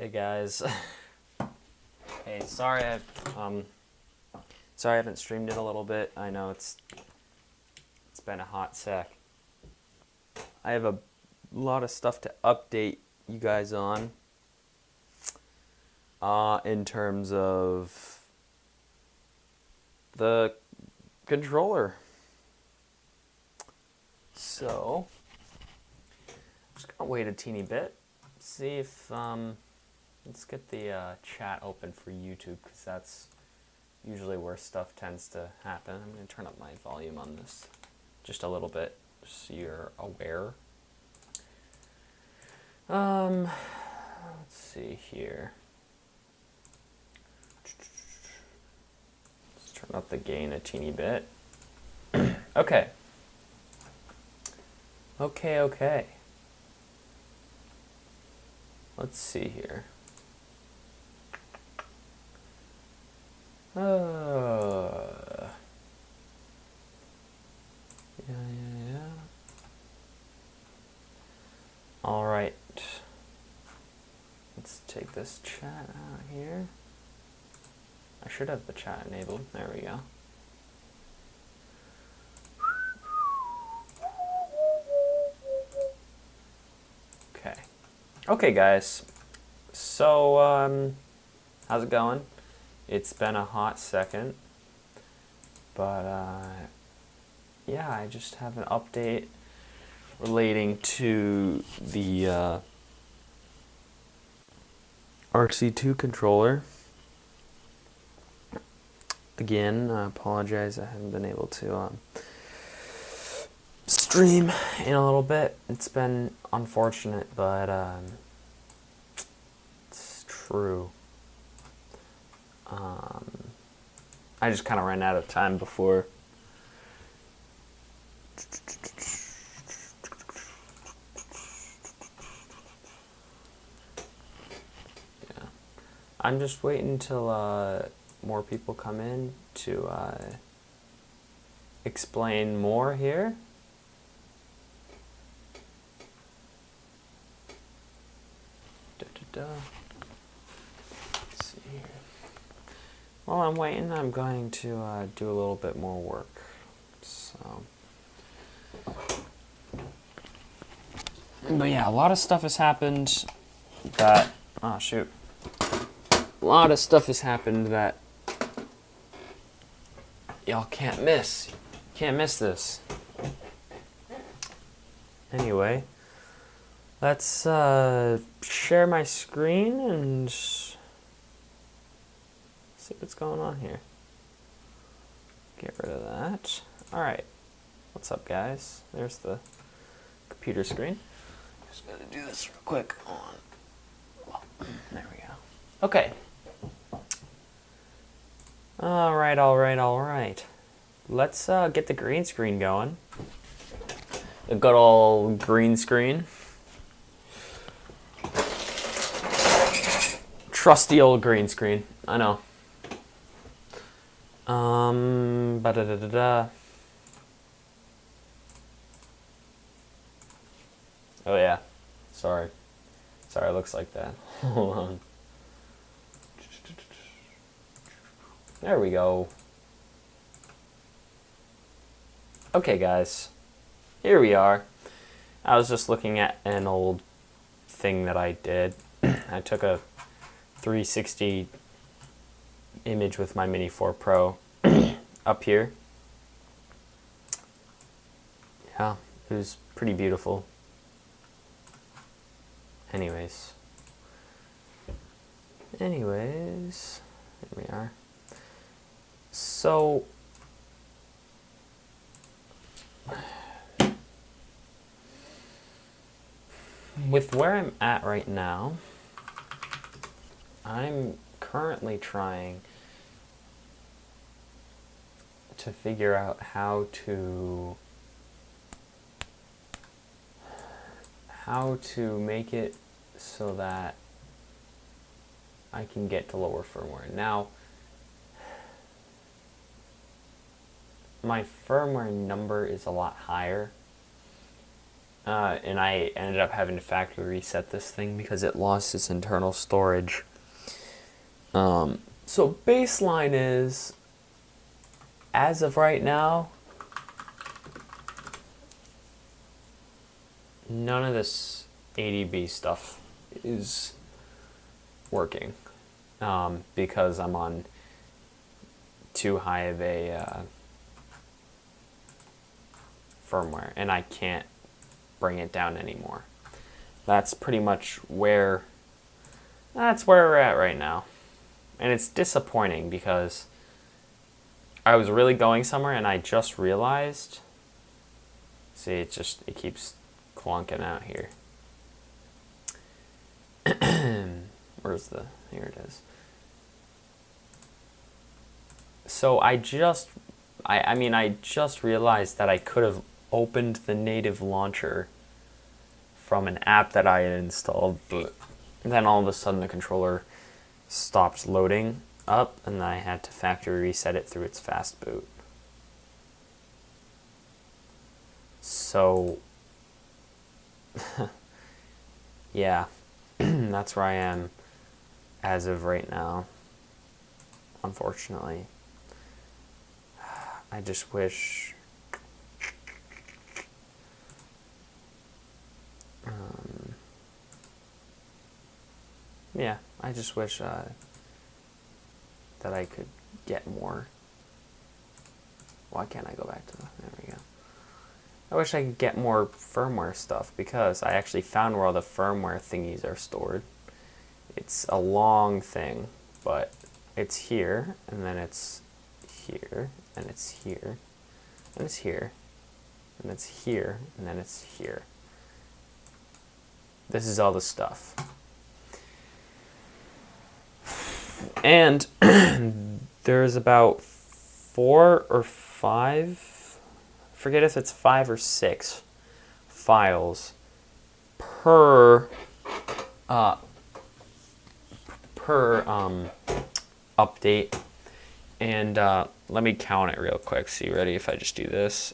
Hey guys. Hey, sorry I haven't streamed it a little bit. I know it's been a hot sec. I have a lot of stuff to update you guys on. In terms of the controller. So, I'm just gonna wait a teeny bit, see if let's get the chat open for YouTube, because that's usually where stuff tends to happen. I'm going to turn up my volume on this just a little bit so you're aware. Let's see here. Let's turn up the gain a teeny bit. Okay. Okay. Let's see here. Yeah. All right. Let's take this chat out here. I should have the chat enabled. There we go. Okay, guys. So, how's it going? It's been a hot second, but yeah, I just have an update relating to the RC2 controller. Again, I apologize, I haven't been able to stream in a little bit. It's been unfortunate, but it's true. I just kind of ran out of time before. Yeah, I'm just waiting till more people come in to explain more here. Let's see here. While I'm waiting, I'm going to do a little bit more work. So, but yeah, a lot of stuff has happened that, oh shoot. A lot of stuff has happened that y'all can't miss. Can't miss this. Anyway, let's share my screen and see what's going on here. Get rid of that. Alright. What's up, guys? There's the computer screen. Just gotta do this real quick. There we go. Okay. Alright. Let's get the green screen going. The good old green screen. Trusty old green screen. I know. Oh yeah. Sorry, it looks like that. Hold on. There we go. Okay, guys. Here we are. I was just looking at an old thing that I did. I took a 360 image with my Mini 4 Pro up here. Yeah, it was pretty beautiful. Anyways, here we are. So, with where I'm at right now, I'm currently trying to figure out how to make it so that I can get to lower firmware. Now, my firmware number is a lot higher, and I ended up having to factory reset this thing because it lost its internal storage. So baseline is, as of right now, none of this ADB stuff is working because I'm on too high of a firmware and I can't bring it down anymore. That's pretty much where we're at right now. And it's disappointing because I was really going somewhere and I just realized, see, it keeps clunking out here. Here it is. So I just realized that I could have opened the native launcher from an app that I had installed, but then all of a sudden the controller stopped loading up and I had to factory reset it through its fast boot. So yeah, that's where I am as of right now, unfortunately. I just wish I just wish that I could get more. Why can't I go back to there we go. I wish I could get more firmware stuff because I actually found where all the firmware thingies are stored. It's a long thing, but it's here, and then it's here, and it's here, and it's here, and it's here, and then it's here. This is all the stuff. And there's about 4 or 5, forget if it's 5 or 6 files per update. And let me count it real quick. So you ready if I just do this?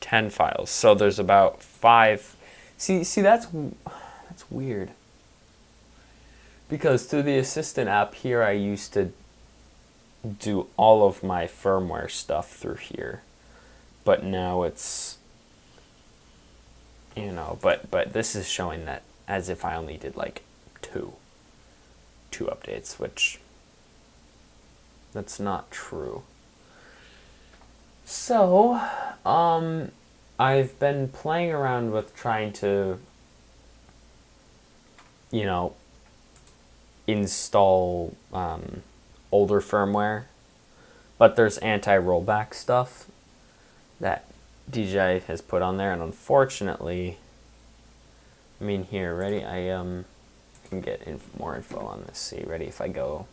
10 files. So there's about 5. See that's weird. Because through the assistant app here, I used to do all of my firmware stuff through here. But now it's, but this is showing that as if I only did like two updates, which that's not true. So, I've been playing around with trying to, install older firmware, but there's anti-rollback stuff that DJI has put on there, and unfortunately, here, ready? I can get more info on this. See, ready? If I go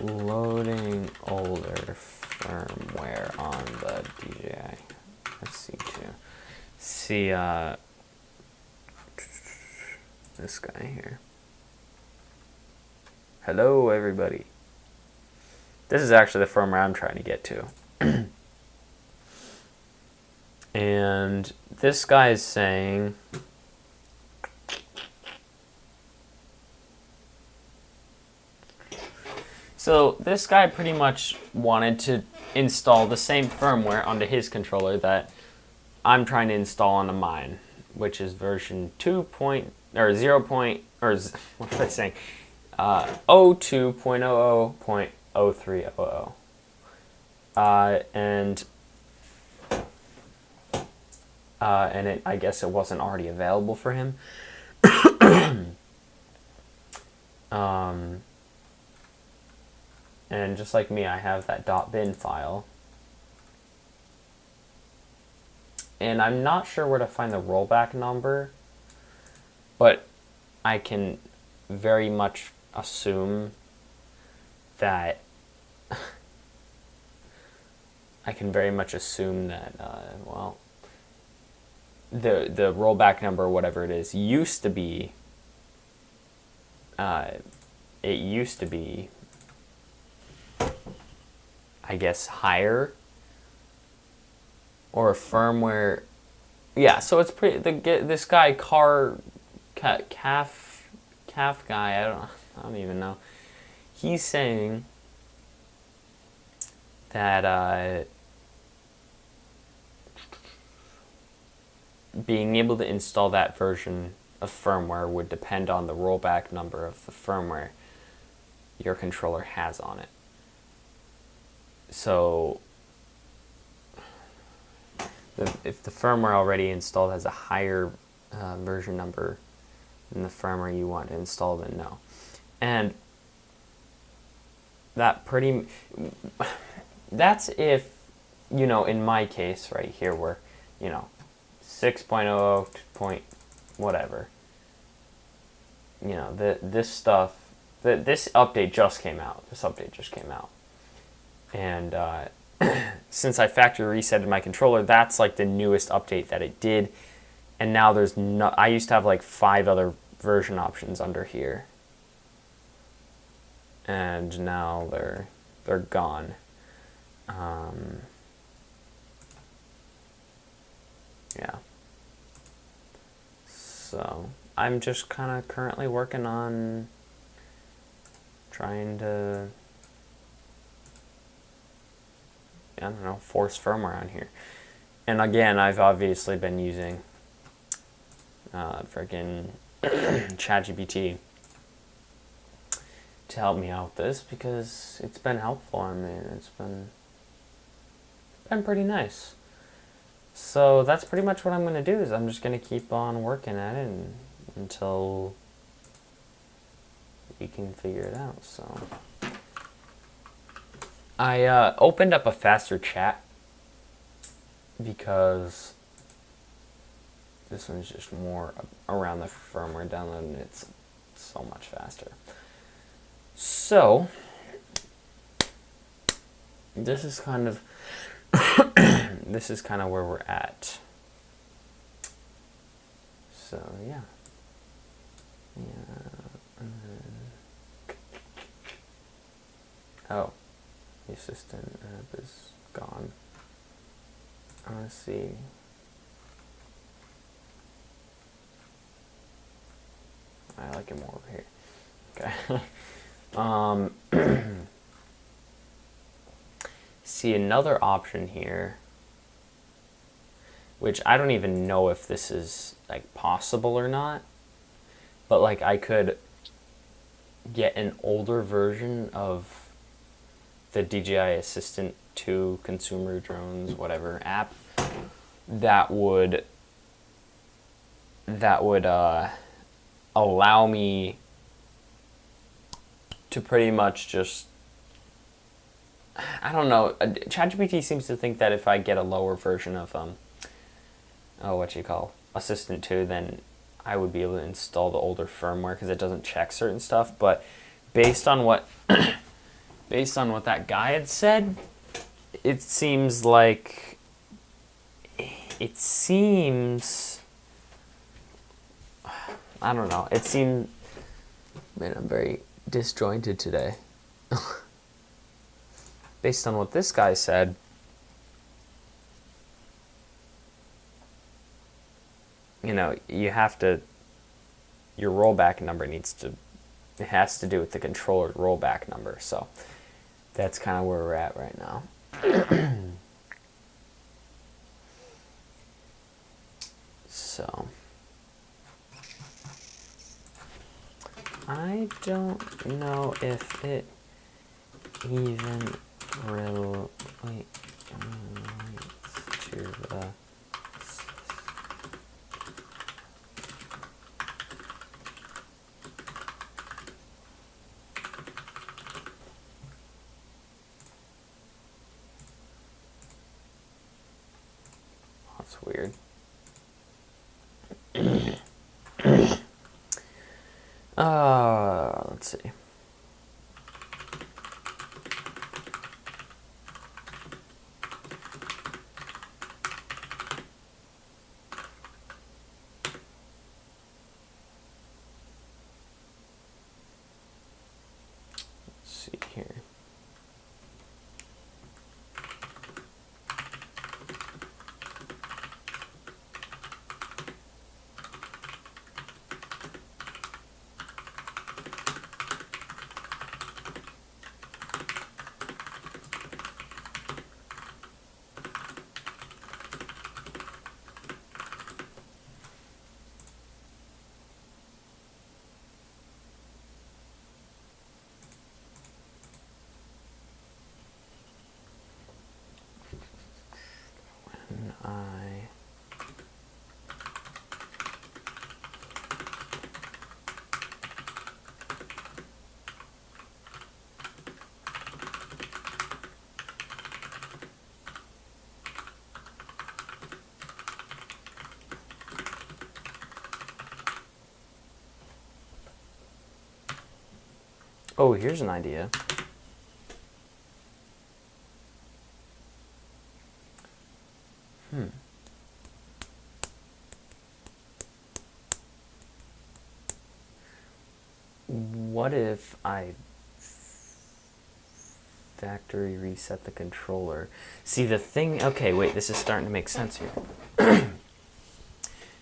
loading older firmware on the DJI RC2. See, this guy here. Hello, everybody. This is actually the firmware I'm trying to get to. And this guy is saying, so this guy pretty much wanted to install the same firmware onto his controller that I'm trying to install onto mine, which is version 0. What was I saying? 02.00.0300. And I guess it wasn't already available for him. And just like me, I have that .bin file. And I'm not sure where to find the rollback number, but I can very much assume that well, the rollback number, whatever it is, used to be I guess, higher, or a firmware. Yeah, so it's pretty. This guy calf guy. I don't even know. He's saying that being able to install that version of firmware would depend on the rollback number of the firmware your controller has on it. So if the firmware already installed has a higher version number than the firmware you want to install, then no. And that's if, in my case right here, where 6.00 point whatever, this stuff, this update just came out. And since I factory resetted my controller, that's like the newest update that it did. And now I used to have like 5 other version options under here, and now they're gone. Yeah. So I'm just kind of currently working on trying to, I don't know, force firmware on here. And again, I've obviously been using freaking ChatGPT to help me out with this, because it's been helpful. I mean, it's been pretty nice. So that's pretty much what I'm going to do, is I'm just going to keep on working at it until we can figure it out. So I opened up a faster chat because this one's just more around the firmware download, and it's so much faster. So this is kind of where we're at. So yeah. Oh, the assistant app is gone. I want to see. I like it more over here. Okay. See, another option here, which I don't even know if this is like possible or not, but like I could get an older version of the DJI Assistant 2 consumer drones whatever app that would allow me to pretty much just, I don't know, ChatGPT seems to think that if I get a lower version of Assistant 2, then I would be able to install the older firmware because it doesn't check certain stuff. But based on what that guy had said, it seems I don't know. It seemed, man, I'm very disjointed today. Based on what this guy said, your rollback number it has to do with the controller's rollback number. So that's kind of where we're at right now. So I don't know if it even relates to the that's weird. Let's see. Let's see here. Oh, here's an idea. What if I factory reset the controller? See the thing, okay, wait, this is starting to make sense here.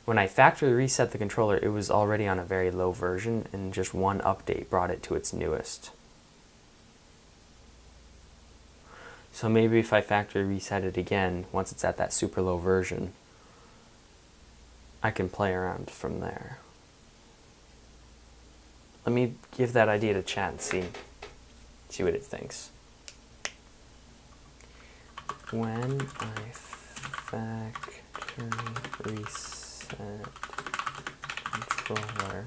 When I factory reset the controller, it was already on a very low version, and just one update brought it to its newest. So maybe if I factory reset it again, once it's at that super low version, I can play around from there. Let me give that idea to chat and see what it thinks. When I factory reset controller,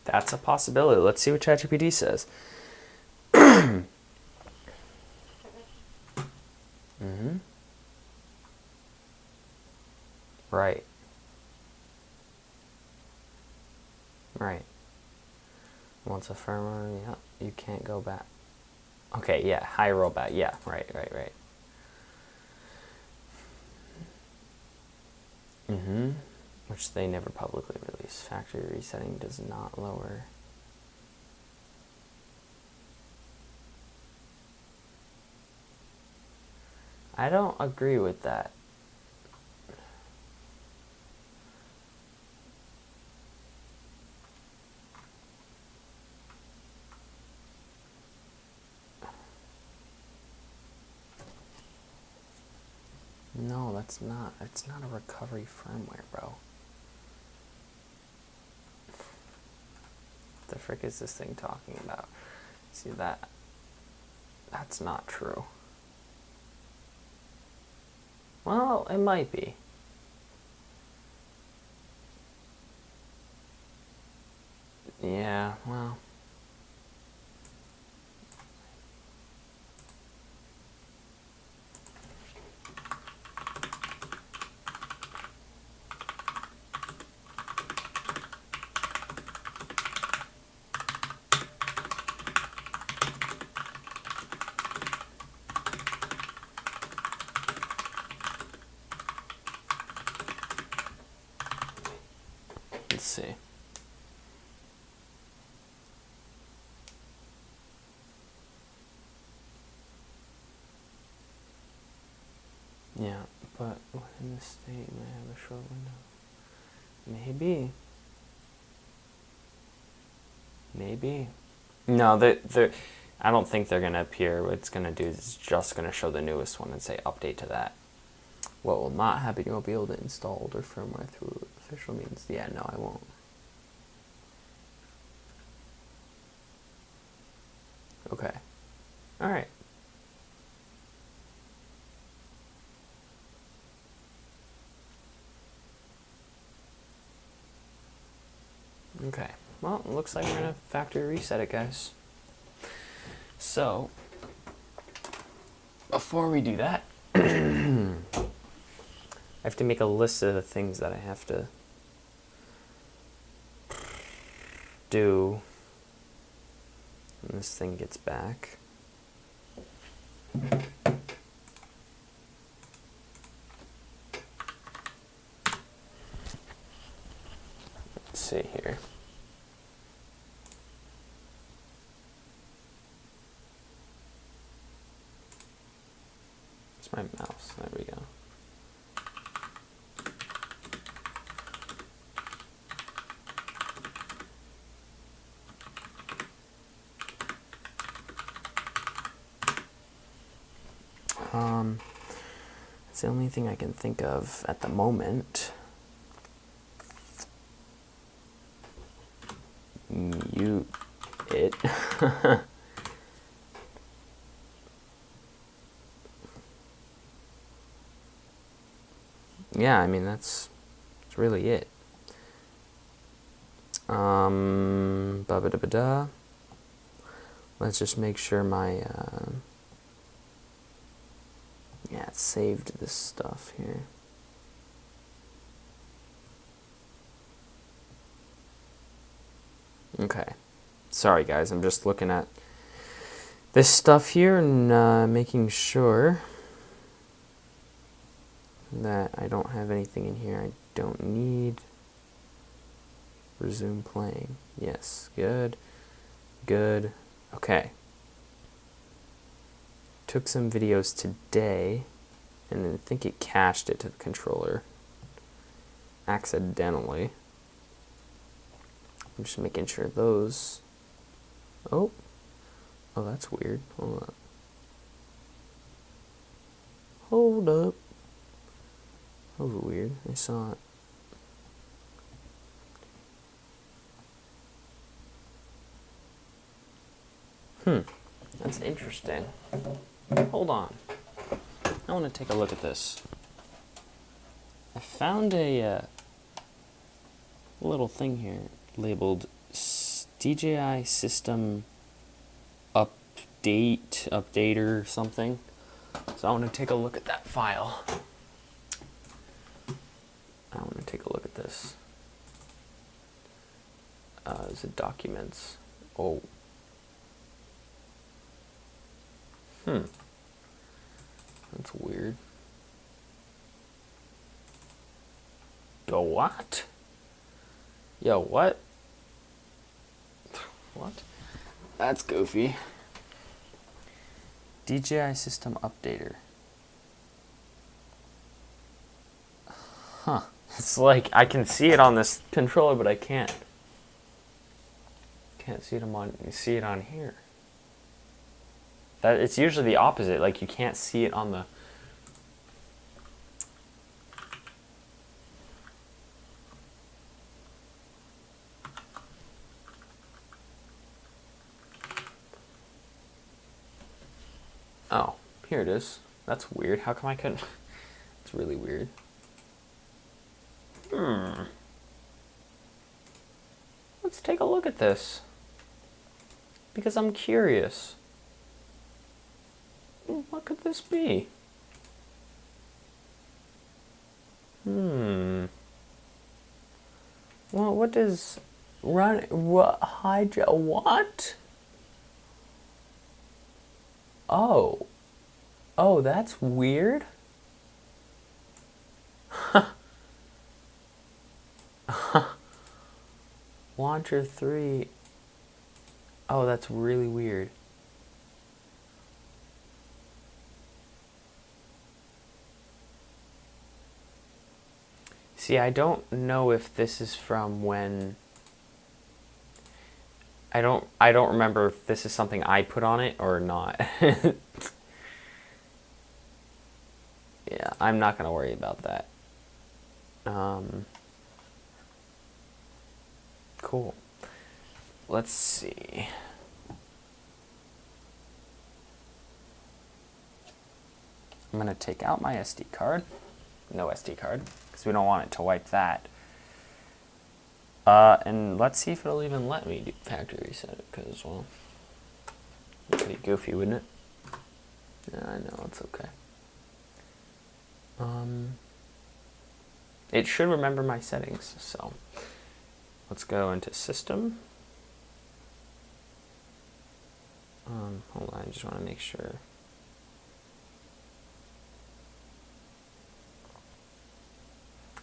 that's a possibility. Let's see what ChatGPT says. Right. Right. Once a firmware, yeah, you can't go back. Okay, yeah, high rollback. Yeah, right. Which they never publicly release. Factory resetting does not lower. I don't agree with that. No, that's not. It's not a recovery firmware, bro. What the frick is this thing talking about? See that? That's not true. Well, it might be. Yeah, well. Let's see. Yeah, but within the state may have a short window. Maybe. No, I don't think they're going to appear. What it's going to do is just going to show the newest one and say update to that. What will not happen, you won't be able to install older firmware through official means. Yeah, no, I won't. Okay. Alright. Okay. Well, it looks like we're going to factory reset it, guys. So, before we do that, I have to make a list of the things that I have to do when this thing gets back. Let's see here. It's my mouse. There we go. It's the only thing I can think of at the moment. Mute it. Yeah, I mean, that's really it. Ba-ba-da-ba-da. Let's just make sure my, yeah, it saved this stuff here. Okay. Sorry, guys, I'm just looking at this stuff here and making sure that I don't have anything in here I don't need. Resume playing. Yes, good. Good. Okay. Took some videos today, and then I think it cached it to the controller accidentally. I'm just making sure those... Oh, that's weird. Hold up. Hold up. That was weird. I saw it. That's interesting. Hold on. I want to take a look at this. I found a little thing here labeled DJI System Updater something. So I want to take a look at that file. I want to take a look at this. Is it documents? Oh. That's weird. Yo, what? Yo, what? What? That's goofy. DJI System Updater. Huh. It's like I can see it on this controller, but I can't see it on here. That it's usually the opposite. Like you can't see it on the. Oh, here it is. That's weird. How come I couldn't? It's really weird. Let's take a look at this. Because I'm curious. What could this be? Well, what does what? Oh, that's weird. Launcher 3. Oh, that's really weird. See, I don't know if this is from when... I don't remember if this is something I put on it or not. Yeah, I'm not going to worry about that. Cool. Let's see. I'm going to take out my SD card. No SD card, because we don't want it to wipe that. And let's see if it'll even let me do factory reset it, because, well, it'd be goofy, wouldn't it? Yeah, I know, it's okay. It should remember my settings, so let's go into System. Hold on, I just want to make sure.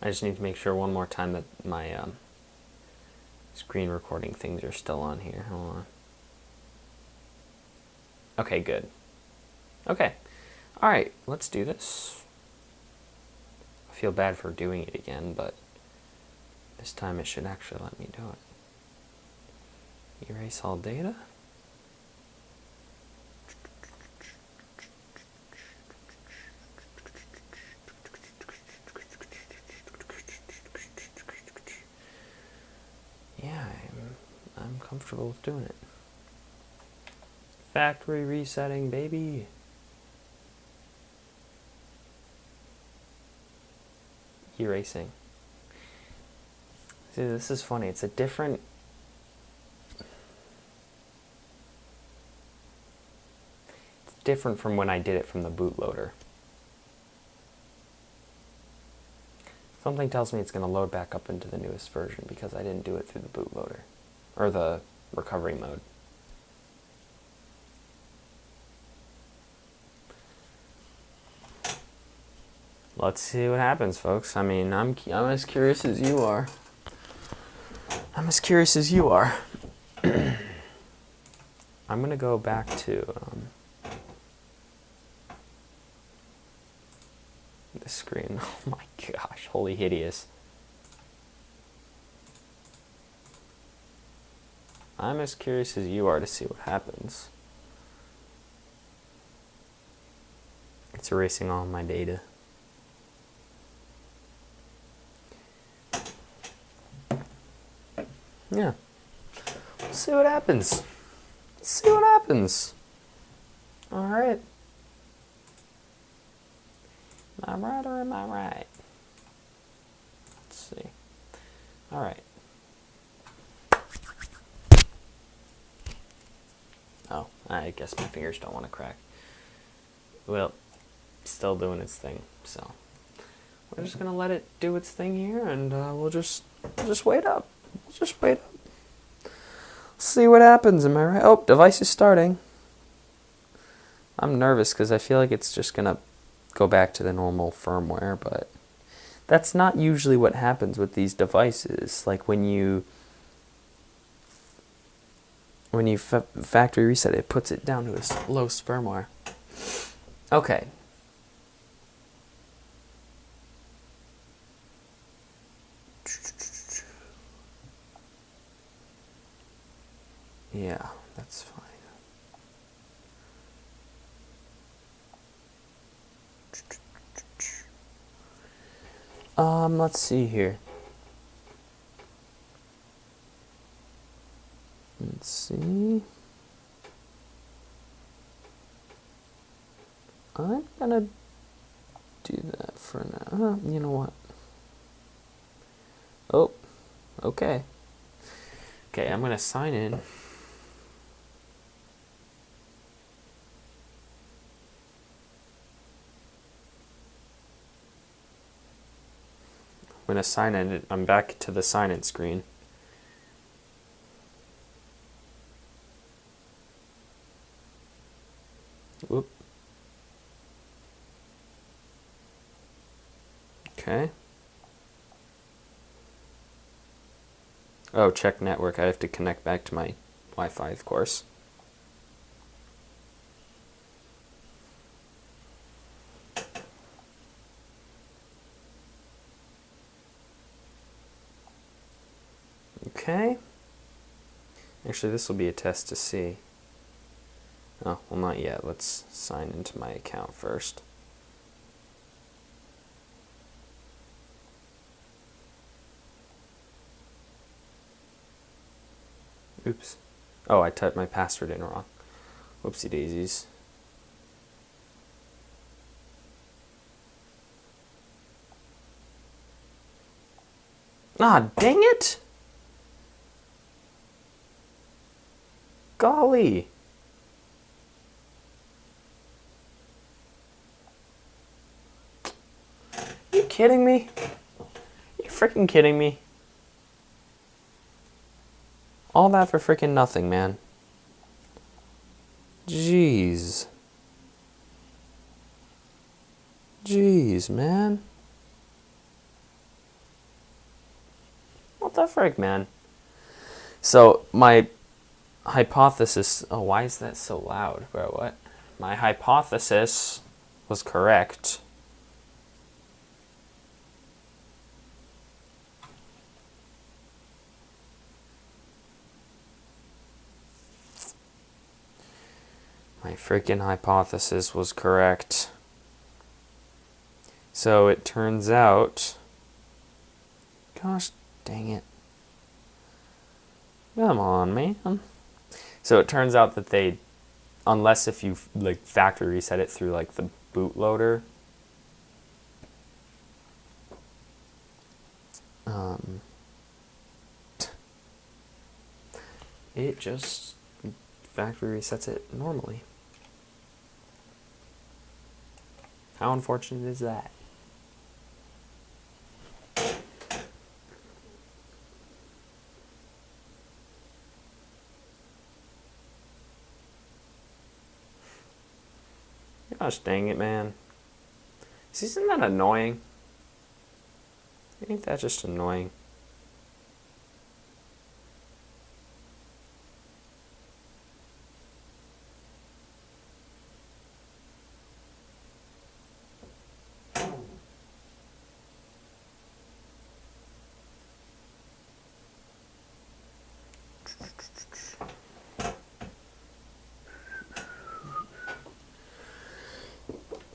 I just need to make sure one more time that my screen recording things are still on here. Hold on. Okay, good. Okay. All right, let's do this. I feel bad for doing it again, but this time it should actually let me do it. Erase all data. Yeah, I'm comfortable with doing it. Factory resetting, baby. Erasing. See, this is funny. It's a different... It's different from when I did it from the bootloader. Something tells me it's going to load back up into the newest version because I didn't do it through the bootloader. Or the recovery mode. Let's see what happens, folks. I mean, I'm as curious as you are. I'm as curious as you are. I'm going to go back to the screen. Oh my gosh, holy hideous. I'm as curious as you are to see what happens. It's erasing all my data. Yeah. Let's see what happens. Let's see what happens. Alright. Am I right or am I right? Let's see. Alright. Oh, I guess my fingers don't want to crack. Well, still doing its thing, so we're just gonna let it do its thing here, and we'll just wait up. We'll just wait up. See what happens. Am I right? Oh, device is starting. I'm nervous because I feel like it's just gonna go back to the normal firmware, but that's not usually what happens with these devices. Like when you factory reset it, puts it down to a low firmware. Okay. Yeah, that's fine. Let's see here. Let's see. I'm gonna do that for now. You know what? Oh, okay. Okay, I'm gonna sign in. I'm gonna sign in. I'm back to the sign-in screen. Whoop. Okay. Oh, check network. I have to connect back to my Wi-Fi, of course. Okay. Actually, this will be a test to see. Oh, well, not yet. Let's sign into my account first. Oops. Oh, I typed my password in wrong. Whoopsie daisies. Ah, dang it! Golly! You kidding me? You freaking kidding me? All that for freaking nothing, man. Jeez. Jeez, man. What the frick, man? So, my hypothesis... Oh, why is that so loud? Bro, what? My hypothesis was correct. My freaking hypothesis was correct. So it turns out... Gosh dang it. Come on, man. So it turns out that they, unless if you like factory reset it through like the bootloader, it just factory resets it normally. How unfortunate is that? Gosh dang it, man. Isn't that annoying? Ain't that just annoying?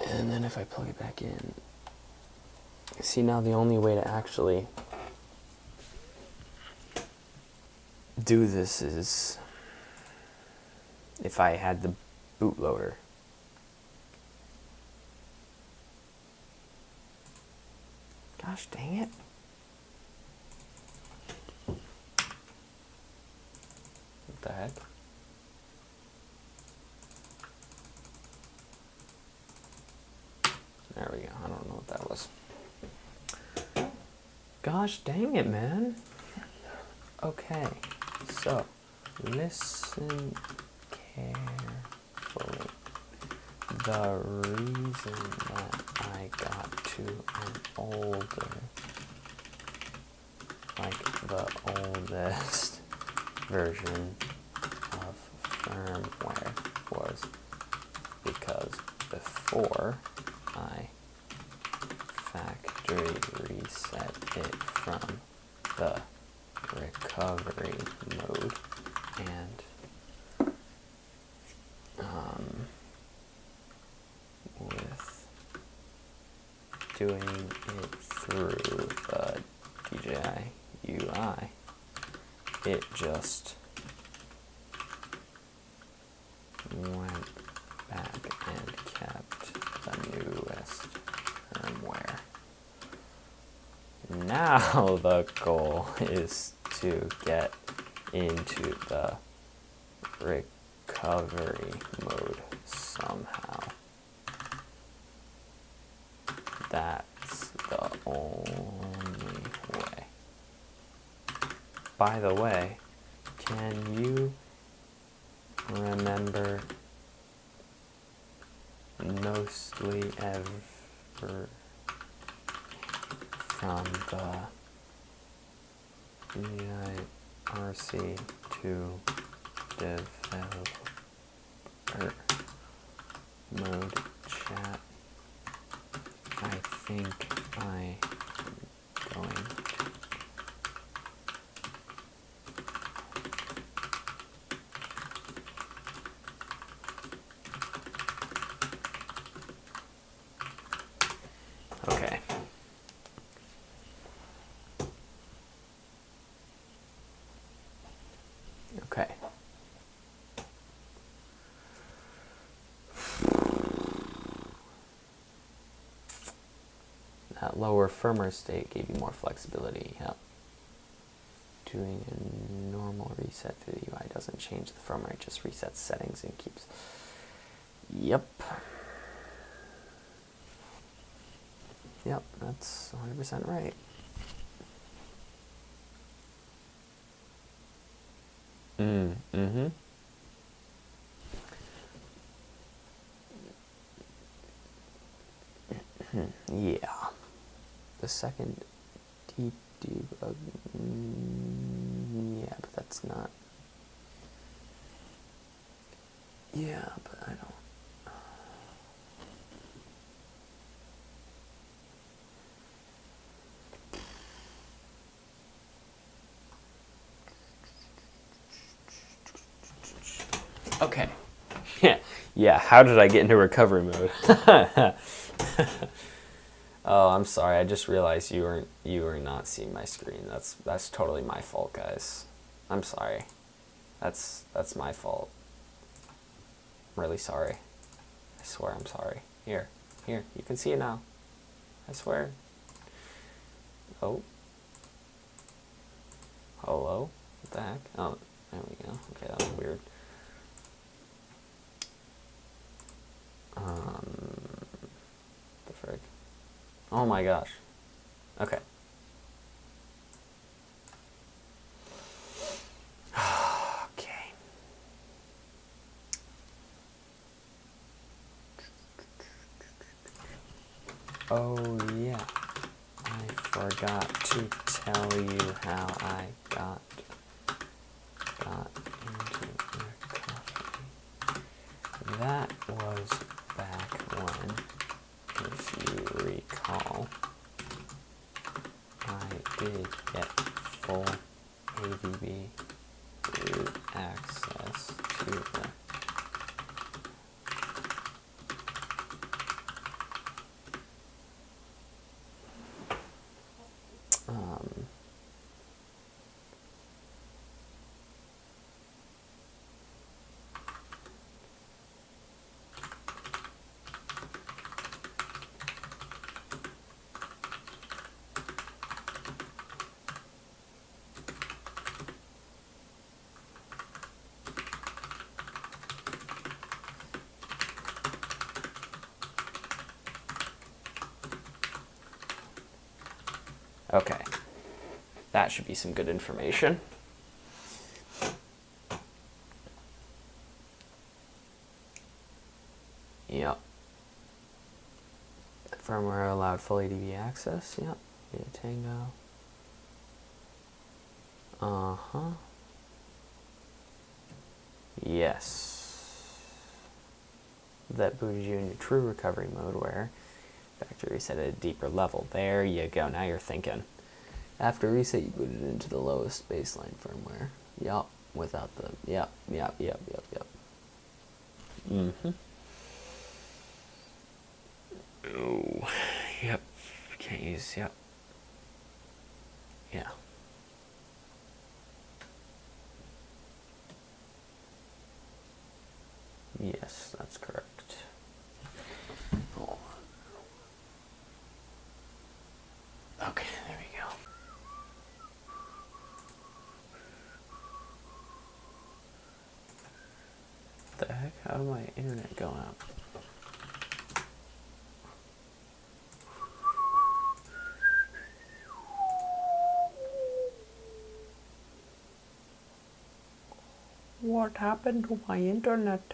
And then if I plug it back in, see, now the only way to actually do this is if I had the bootloader. Gosh dang it. What the heck? There we go. I don't know what that was. Gosh dang it, man. Okay, so listen carefully. The reason that I got to an older, like the oldest version of firmware was because before I factory reset it from the recovery mode and with doing it through the DJI UI, it just went back and kept the newest firmware. Now the goal is to get into the recovery mode somehow. That's the only way. By the way, can you remember mostly ever from the DJI RC to developer mode chat? I think I'm going to. Okay. Okay. That lower firmware state gave you more flexibility. Yep. Doing a normal reset through the UI doesn't change the firmware, it just resets settings and keeps. Yep. Yep, that's 100% right. Mm-hmm. Yeah. The second deep debug. Yeah, but that's not. Yeah, but I don't. Okay. Yeah, how did I get into recovery mode? Oh, I'm sorry. I just realized you were not seeing my screen. That's totally my fault, guys. I'm sorry. That's my fault. I'm really sorry. I swear I'm sorry. Here, you can see it now. I swear. Oh. Hello? What the heck? Oh, there we go. Okay, that was weird. The frig. Oh my gosh. Okay. Okay. Oh yeah. I forgot to tell you how I got into your coffee. That was back when, if you recall, I did get full ADB root access to the okay. That should be some good information. Yep. Firmware allowed full ADB access. Yep. Via Tango. Uh-huh. Yes. That booted you into true recovery mode where factory reset at a deeper level. There you go. Now you're thinking. After reset, you booted into the lowest baseline firmware. Yup. Without the... Yep. Mm-hmm. Oh. Yep. Can't use... Yep. Yeah. Yes, that's correct. Oh. Okay, there we go. What the heck? How did my internet go out? What happened to my internet?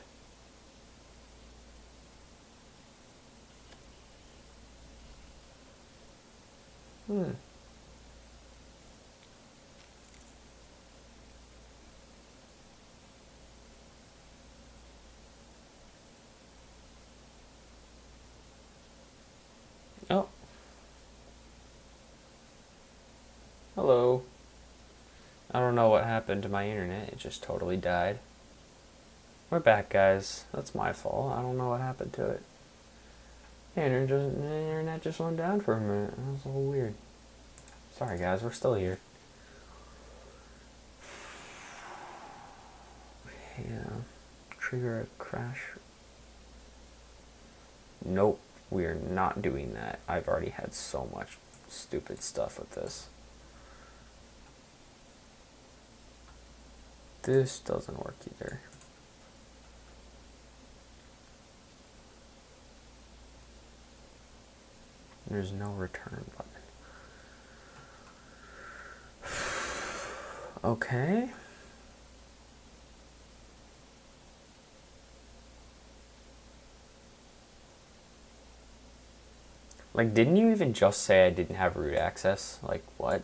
Oh. Hello. I don't know what happened to my internet. It just totally died. We're back, guys. That's my fault. I don't know what happened to it. The internet just went down for a minute. That was a little weird. Sorry, guys. We're still here. Yeah. Trigger a crash. Nope. We are not doing that. I've already had so much stupid stuff with this. This doesn't work either. There's no return button. Okay. Like, didn't you even just say I didn't have root access? Like, what?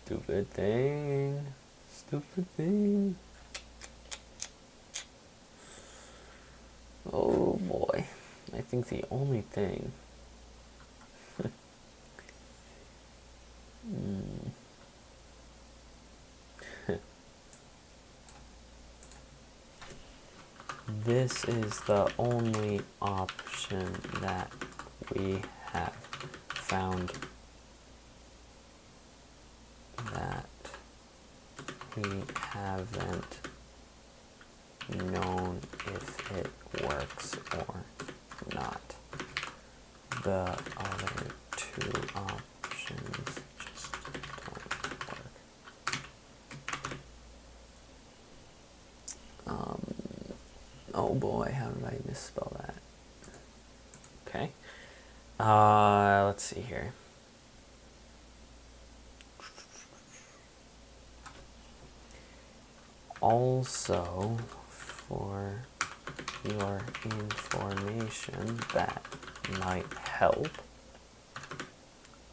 Stupid thing. Stupid thing. Oh boy. I think the only thing... This is the only option that we have found that we haven't known if it works or not. The other two options just don't work. Oh boy, how did I misspell that? Okay. Let's see here. Also, for your information that might help,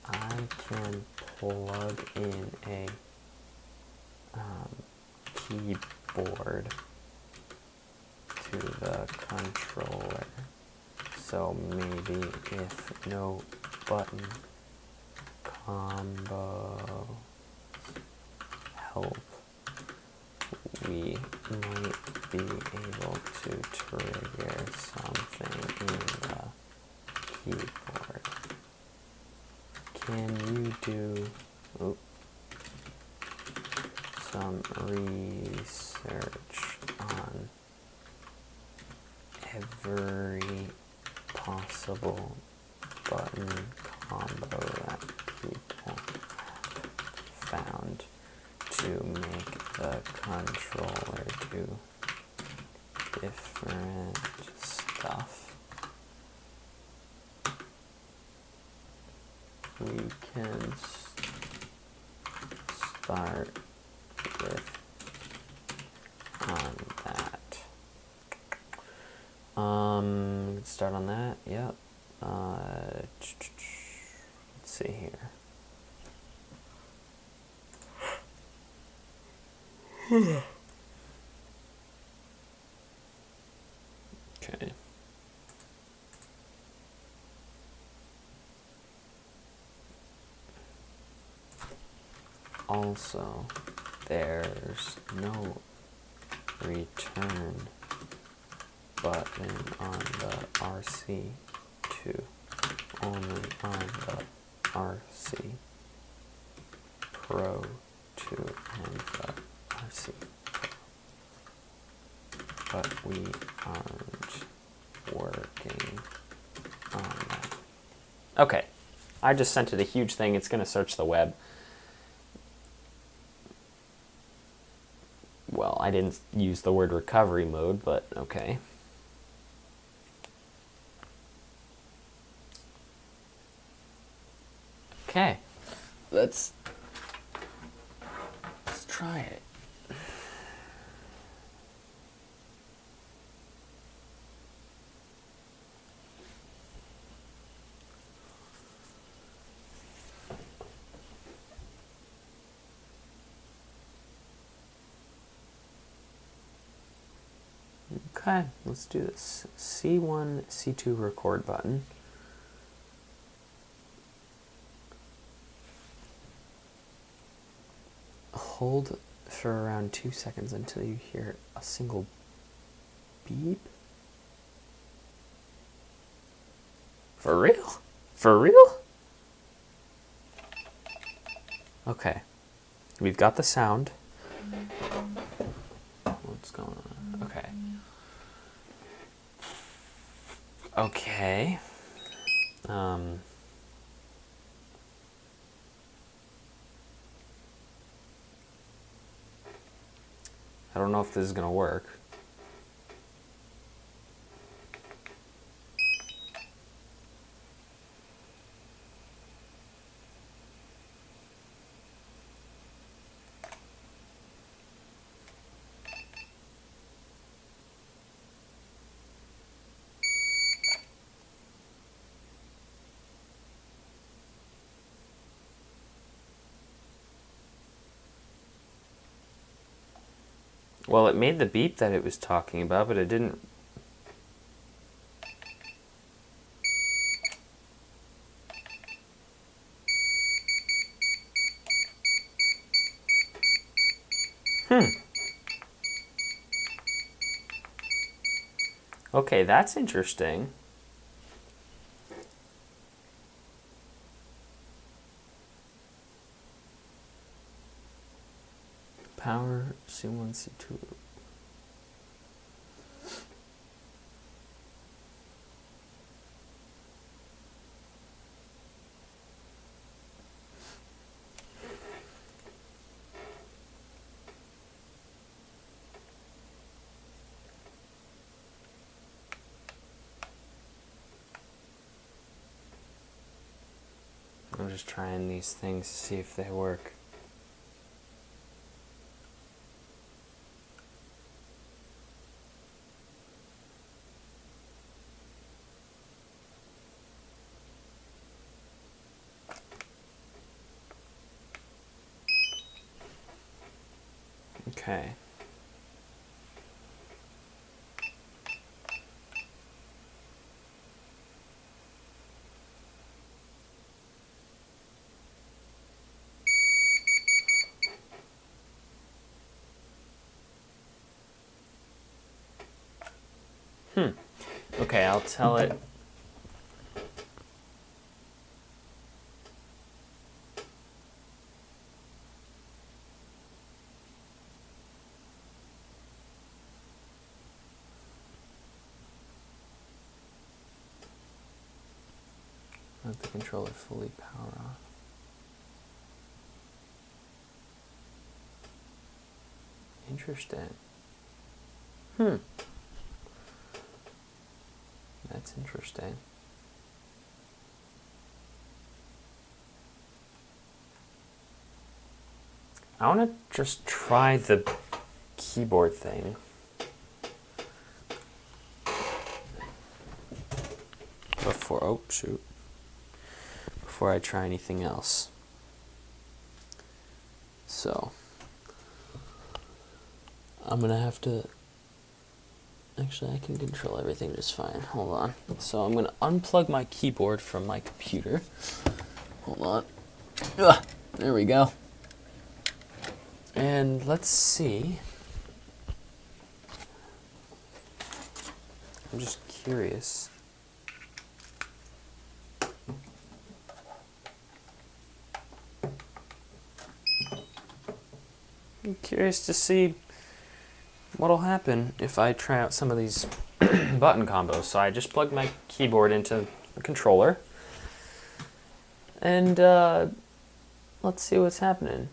I can plug in a keyboard to the controller. So maybe if no button combo help, we might be able to trigger something in the keyboard. Can you do some research on every possible button combo that people have found to make the controller do different stuff? We can start with on that. Let's start on that. Yep. Let's see here. Okay. Also, there's no return button on the RC2, only on the RC Pro 2 and the RC Pro. But we aren't working on that. Okay, I just sent it a huge thing. It's going to search the web. Well, I didn't use the word recovery mode, but okay. Okay, let's try it. Okay, let's do this. C1, C2 record button. Hold for around 2 seconds until you hear a single beep. For real? For real? Okay. We've got the sound. What's going on? Okay. Okay. I don't know if this is going to work. Well, it made the beep that it was talking about, but it didn't. Okay, that's interesting. Power C1, C2. I'm just trying these things to see if they work. Okay. Okay, I'll tell it. Let the controller fully power off. Interesting. That's interesting. I want to just try the keyboard thing. Before I try anything else. So, I'm gonna have to, actually I can control everything just fine. Hold on. So I'm gonna unplug my keyboard from my computer. Hold on. Ugh, there we go. And let's see. I'm just curious. I'm curious to see what'll happen if I try out some of these button combos. So I just plugged my keyboard into the controller. And let's see what's happening.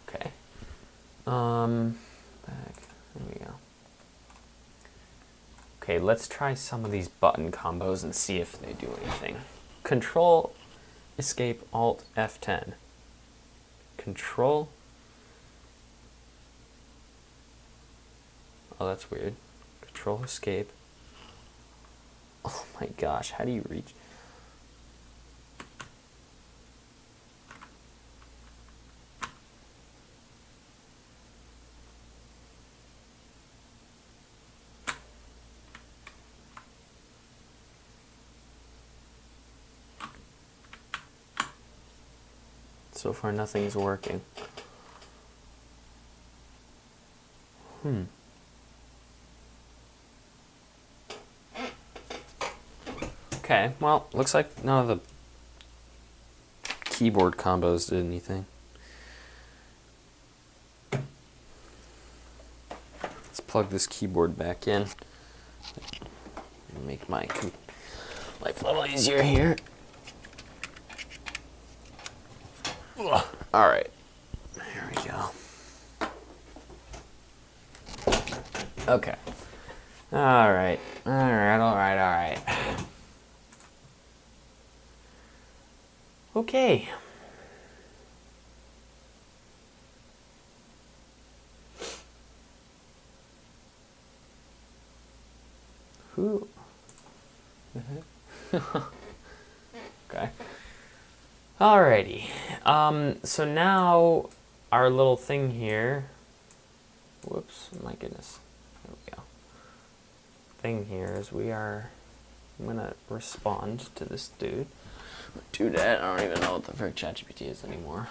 Okay. Back. There we go. Okay, let's try some of these button combos and see if they do anything. Control, Escape, Alt, F10. Control. Oh, that's weird. Control, Escape. Oh my gosh, how do you reach? So far, nothing's working. Okay, well, looks like none of the keyboard combos did anything. Let's plug this keyboard back in. Make my life a little easier here. All right, here we go. Okay. All right. Okay. Who? Okay. Alrighty. So now our little thing here. Whoops, my goodness. There we go. Thing here is I'm gonna respond to this dude. Do that. I don't even know what the frick ChatGPT is anymore.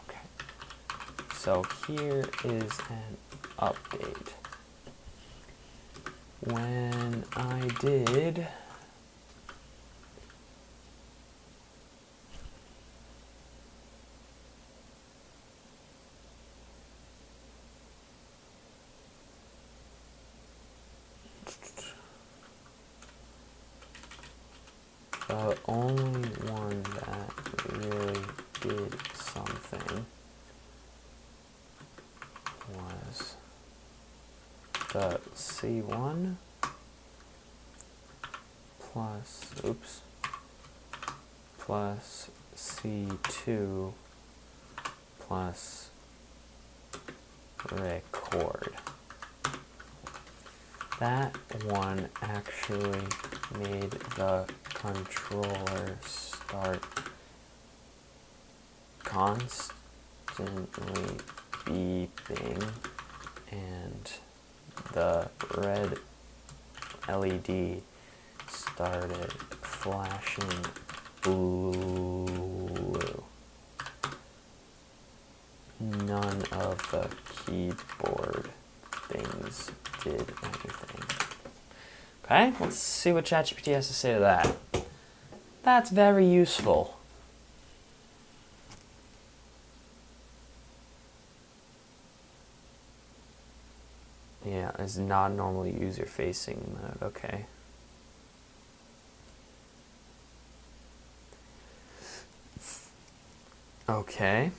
Okay. So here is an update. when I did the only one that really did something was the C1 plus C2 plus record. That one actually made the controller start constantly beeping and the red LED started flashing blue. None of the keyboard things did anything. Okay, let's see what ChatGPT has to say to that. That's very useful. Yeah, it's not normally user-facing mode. Okay. Okay.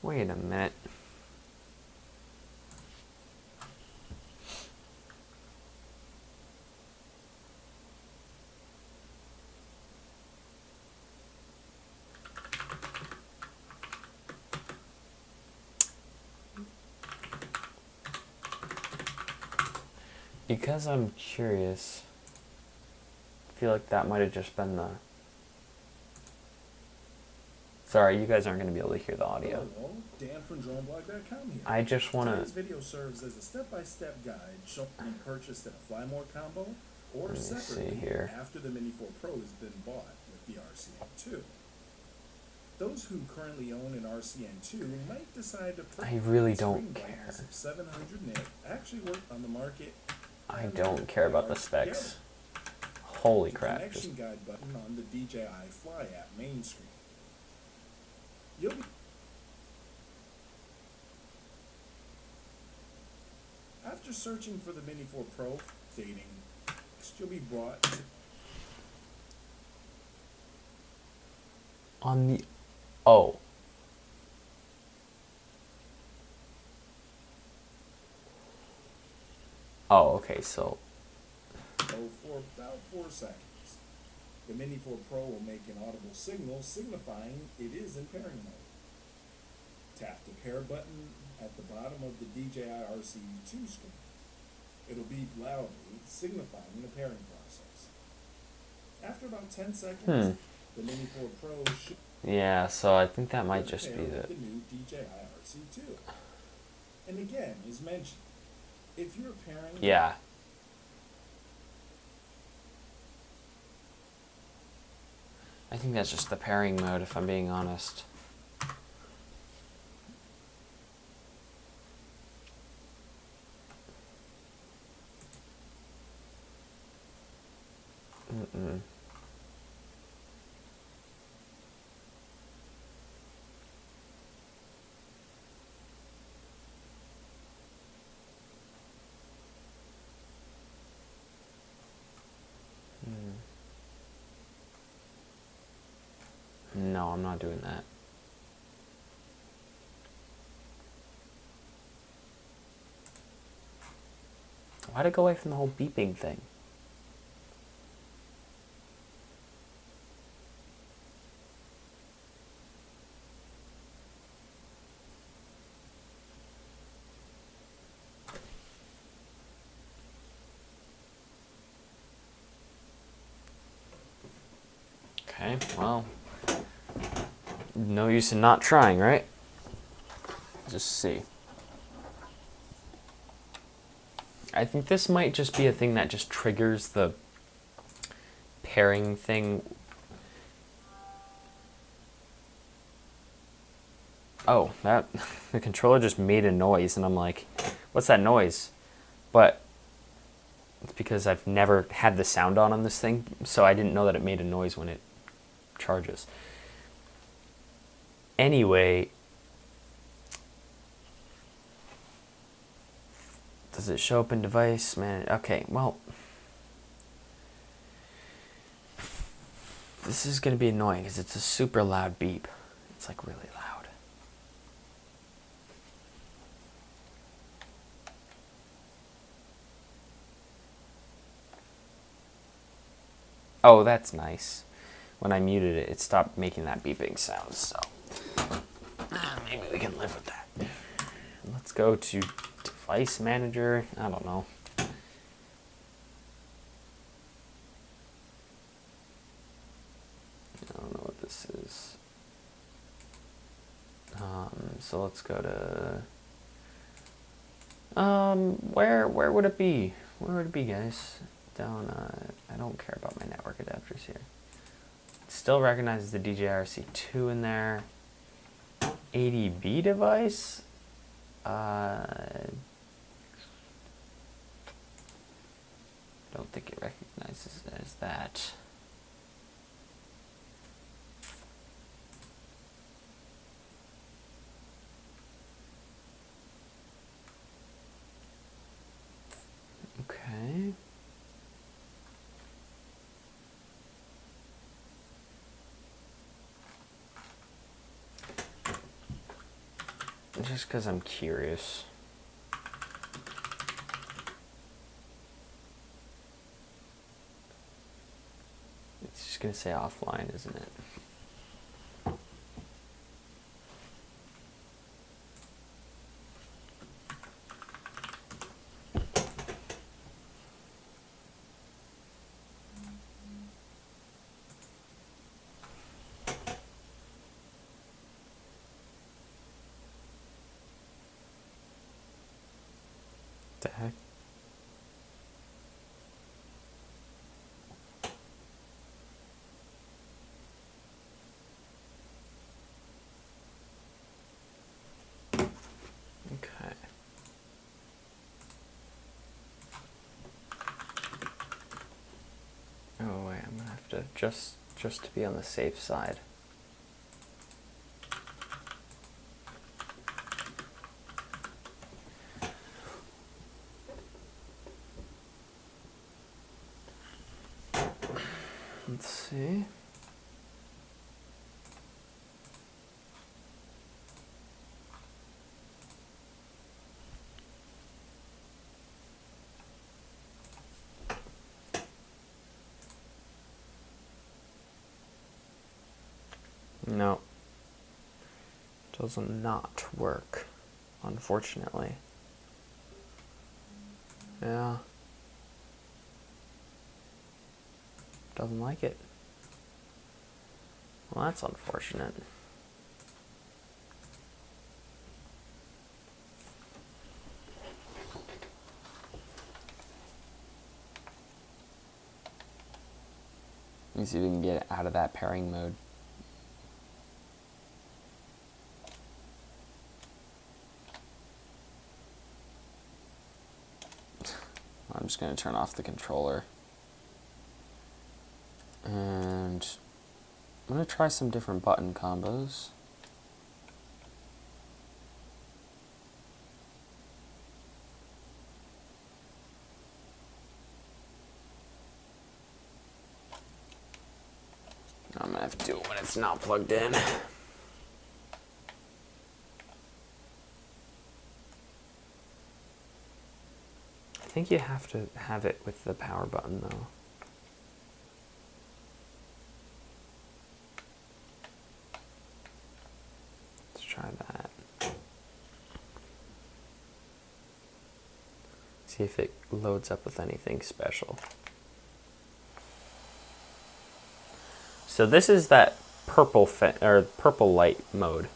Wait a minute. Because I'm curious, I feel like that might have just been the... Sorry, you guys aren't going to be able to hear the audio. Hello, Dan from DroneBlog.com here. I just want to... Today's video serves as a step-by-step guide showing you purchased in a Fly More combo or separately here. after the Mini 4 Pro has been bought with the RCN2. Those who currently own an RCN2 might decide to purchase I really don't care. 700 nit actually work on the market. I don't care about the specs. Holy crap. The connection guide button on the DJI Fly app main screen. You'll be after searching for the Mini 4 Pro, stating you'll be brought to On the... Oh. Oh, okay, so... for about 4 seconds. The Mini 4 Pro will make an audible signal signifying it is in pairing mode. Tap the pair button at the bottom of the DJI RC2 screen. It'll beep loudly, signifying the pairing process. After about 10 seconds, the Mini 4 Pro should... Yeah, so I think that might just be the new DJI RC2. And again, as mentioned, if you're pairing... Yeah. I think that's just the pairing mode, if I'm being honest. No, I'm not doing that. Why'd it go away from the whole beeping thing? Okay, well, no use in not trying, right? Just see. I think this might just be a thing that just triggers the pairing thing. oh, that the controller just made a noise, and I'm like, what's that noise? But it's because I've never had the sound on this thing, so I didn't know that it made a noise when it charges. Anyway, does it show up in device? Man, okay, well, this is going to be annoying because it's a super loud beep. It's like really loud. Oh, that's nice. When I muted it, it stopped making that beeping sound, so maybe we can live with that. Let's go to device manager. I don't know. I don't know what this is. So let's go to where would it be? Where would it be, guys? Down. I don't care about my network adapters here. It still recognizes the DJI RC2 in there. ADB device. Don't think it recognizes it as that. Okay. Just because I'm curious. It's just going to say offline, isn't it? The heck? Okay. Oh wait, I'm gonna have to just to be on the safe side. Let's see. No. Does not work, unfortunately. Yeah. Doesn't like it. Well, that's unfortunate. Let me see if we can get out of that pairing mode. I'm just going to turn off the controller. And I'm going to try some different button combos. I'm going to have to do it when it's not plugged in. I think you have to have it with the power button though. Let's try that. See if it loads up with anything special. So this is that purple purple light mode.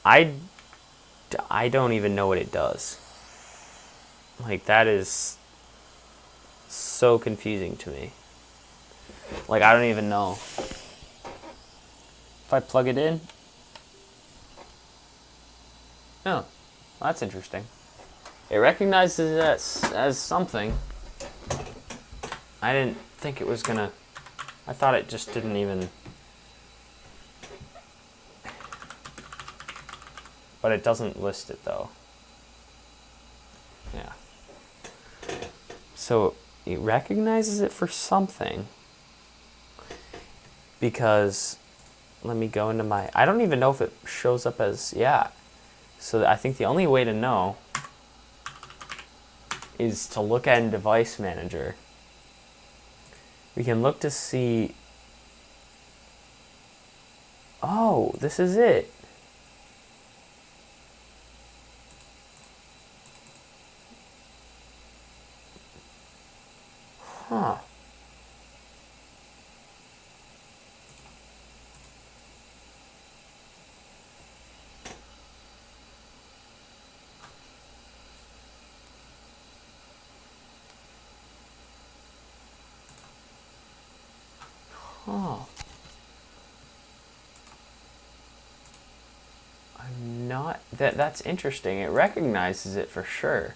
I don't even know what it does. Like, that is so confusing to me. Like, I don't even know. If I plug it in, Oh, that's interesting. It recognizes it as something. I didn't think it was gonna... I thought it just didn't even... But it doesn't list it, though. Yeah. So, it recognizes it for something. Because... Let me go into my... I don't even know if it shows up as... Yeah. So I think the only way to know is to look at in Device Manager. We can look to see... Oh, this is it. Huh. Huh. I'm not... That's interesting. It recognizes it for sure.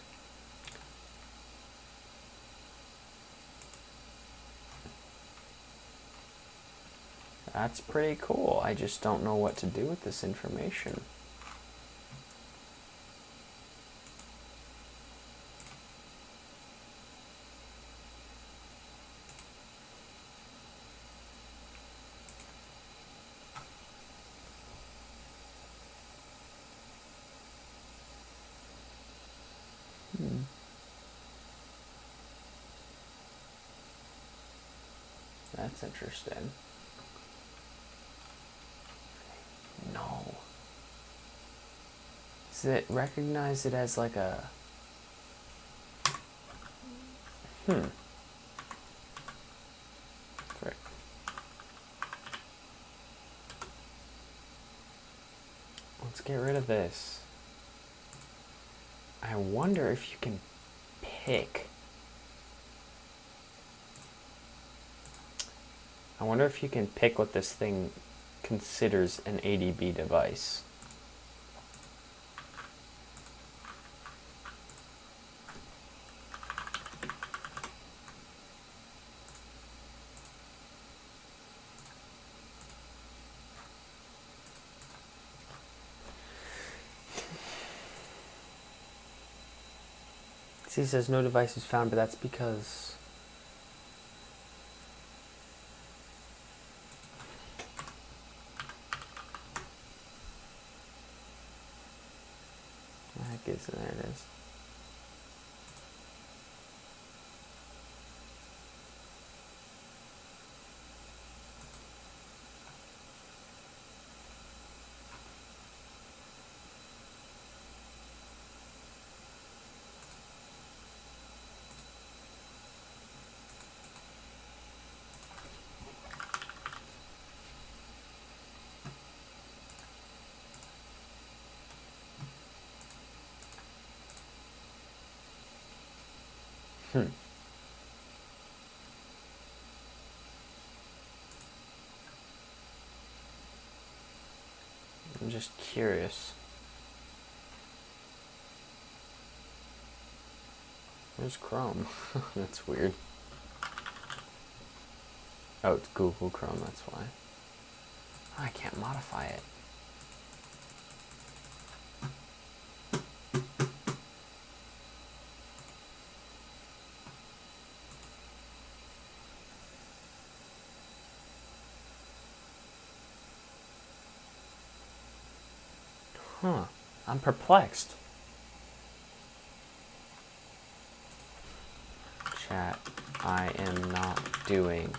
That's pretty cool. I just don't know what to do with this information. That's interesting. No. Does it recognize it as like a... Frick. Let's get rid of this. I wonder if you can pick... I wonder if you can pick what this thing considers an ADB device. See, it says no device is found, but that's because... There it is. I'm just curious. Where's Chrome? That's weird. Oh, it's Google Chrome, that's why. Oh, I can't modify it. Huh. I'm perplexed. Chat, I am not doing...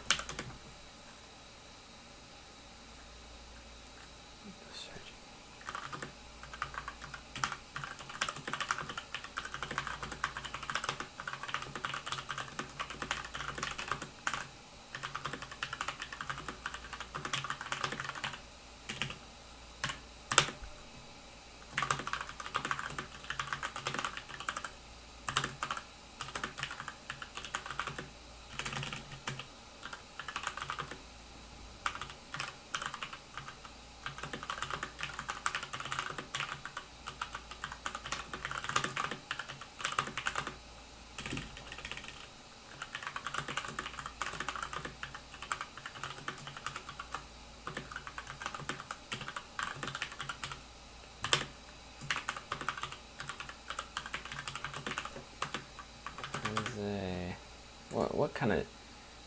kind of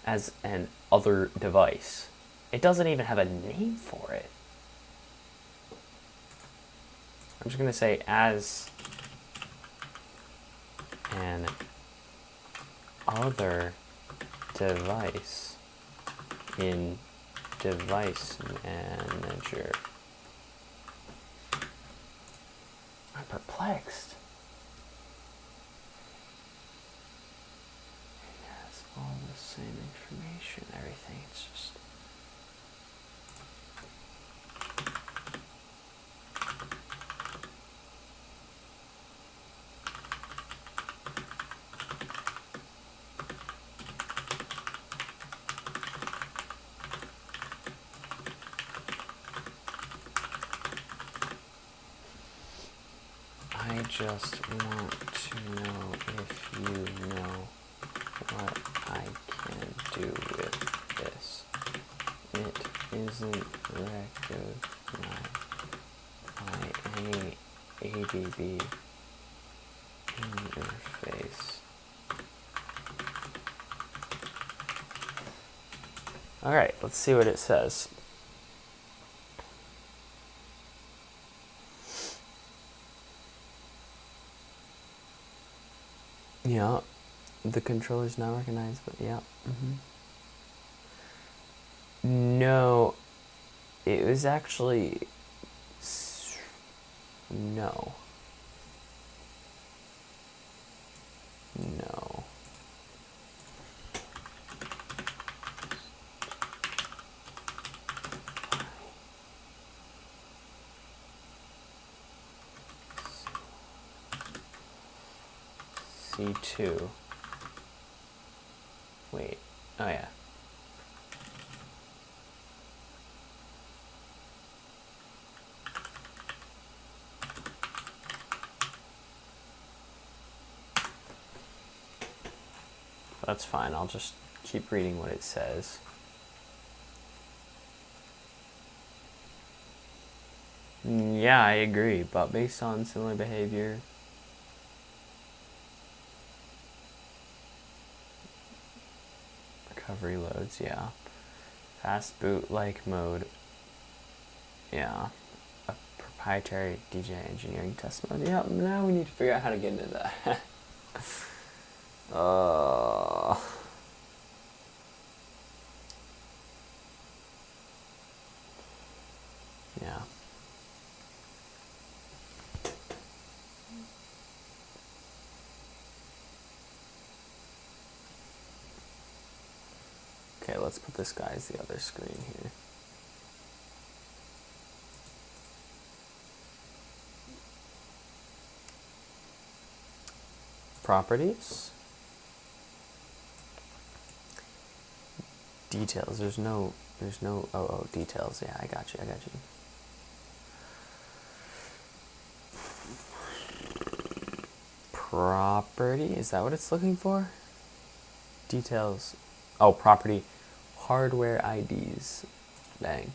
as an other device. It doesn't even have a name for it. I'm just gonna say as an other device in device manager. I'm perplexed. It has all the same information, everything. It's just. I just want to know if you know what I can do with this. It isn't recognized by any ADB interface. Alright, let's see what it says. Yeah, the controller's not recognized, but yeah. No, it was actually no. No. C2. Wait. Oh yeah. That's fine. I'll just keep reading what it says. Yeah, I agree, but based on similar behavior. Recovery loads, yeah. Fast boot like mode. Yeah. A proprietary DJI engineering test mode. Yeah, now we need to figure out how to get into that. Yeah. Okay, let's put this guy as the other screen here. Properties. Details. There's no details. Yeah, I got you. Property, is that what it's looking for? Details. Oh, property. Hardware IDs. Bang.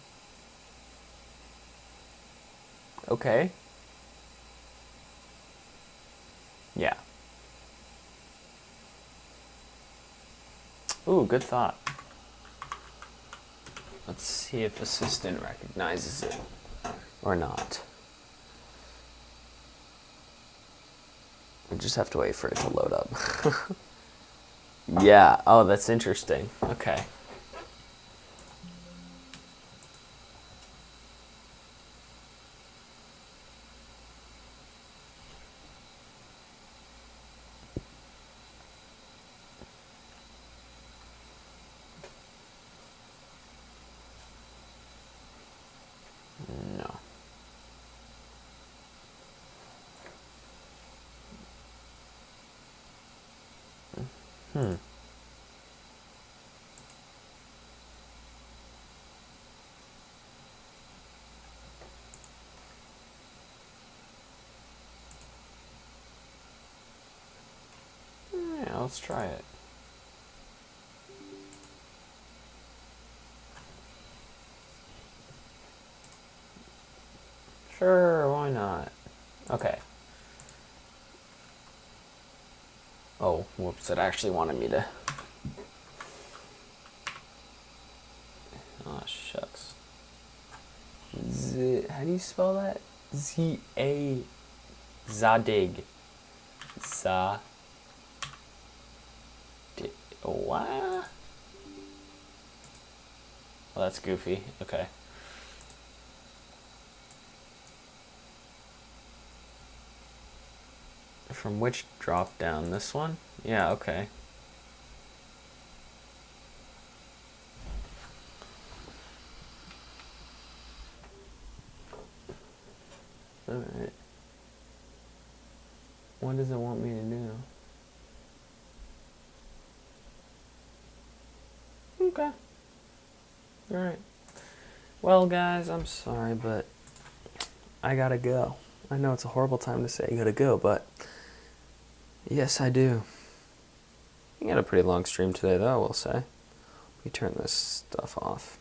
Okay. Yeah. Ooh, good thought. Let's see if Assistant recognizes it or not. We just have to wait for it to load up. Yeah, oh, that's interesting. Okay. No. Yeah, let's try it. Sure, why not? Okay. Oh, whoops, it actually wanted me to How do you spell that? Z-A... Zadig. What? Well, that's goofy. Okay. From which drop down? This one? Yeah, okay. Alright. What does it want me to do? Okay. Alright. Well, guys, I'm sorry, but I gotta go. I know it's a horrible time to say I gotta go, but yes, I do. We had a pretty long stream today, though, I will say. Let me turn this stuff off.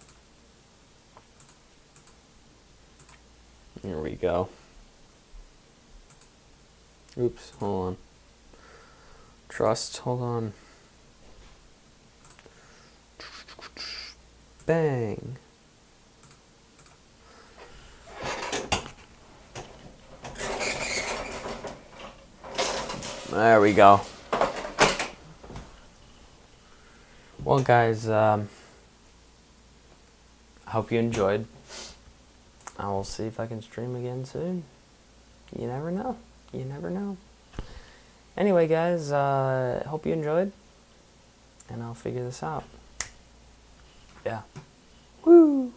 Here we go. Oops, hold on. Trust, hold on. Bang. There we go. Well, guys, I hope you enjoyed. I will see if I can stream again soon. You never know. You never know. Anyway, guys, hope you enjoyed. And I'll figure this out. Yeah. Woo!